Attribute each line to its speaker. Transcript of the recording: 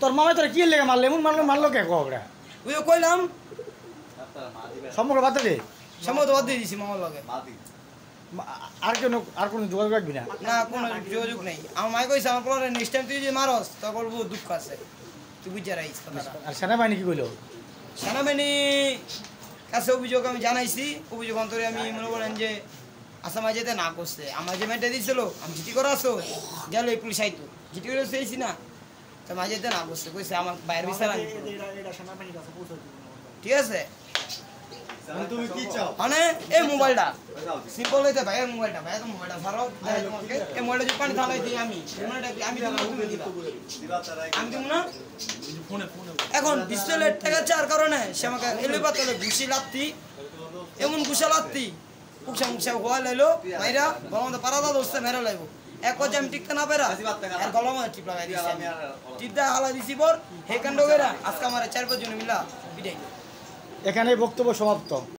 Speaker 1: তোর মামাই তোরা কি লেগে মারলে এমন মারলো কে কবরা
Speaker 2: ওই কইলাম
Speaker 1: সম্পর্ক বাদ দে
Speaker 2: সম্মত বাদ দিয়ে দিছি মামার লগে
Speaker 1: আর কোনো যোগাযোগ রাখবি না
Speaker 2: না কোনো যোগাযোগ নেই আমার মাই কইছে আমার পরে নেক্সট টাইম তুই যে মারস তা বলবো দুঃখ আছে তুই বুঝে রাখিস কথাটা
Speaker 1: আর সেনাবাহিনী কি কইলো
Speaker 2: সেনাবাহিনী কাছে অভিযোগ আমি জানাইছি অভিযোগ অন্তরে আমি মনে করেন যে আসামা যেতে না করছে আমার যে মেয়েটা দিয়েছিল আমি চিঠি করা আসো গেল এই পুলিশ আইতো চিঠি করে চেয়েছি না তো মা যেতে না করছে কইছে আমার বাইরের বিচার আমি ঠিক আছে
Speaker 3: তুমি কি চাও
Speaker 2: মানে এই মোবাইলটা সিম্পল হইতে ভাইয়ের মোবাইলটা ভাইয়া তো মোবাইলটা সারো তোমাকে এই মোবাইলটা যদি পানি ঢালাই দিই আমি আমি তুমি দিবা আমি দিব না এখন ডিসপ্লের টাকা চার কারণে সে আমাকে এলে পাতলে ঘুষি লাত্তি এমন ঘুষা লাত্তি উকসা মুকসা হওয়া লাইলো ভাইরা বলা মতো পারাদা দোষে মেরে লাইবো এক পর্যায়ে আমি টিকতে না পেরা আর গলাম টিপ লাগাই দিচ্ছি আমি টিপ দেওয়া হালা দিছি পর হে কাণ্ড আজকে আমার 4-5 জন মিলা বিদায়
Speaker 1: এখানে বক্তব্য সমাপ্ত।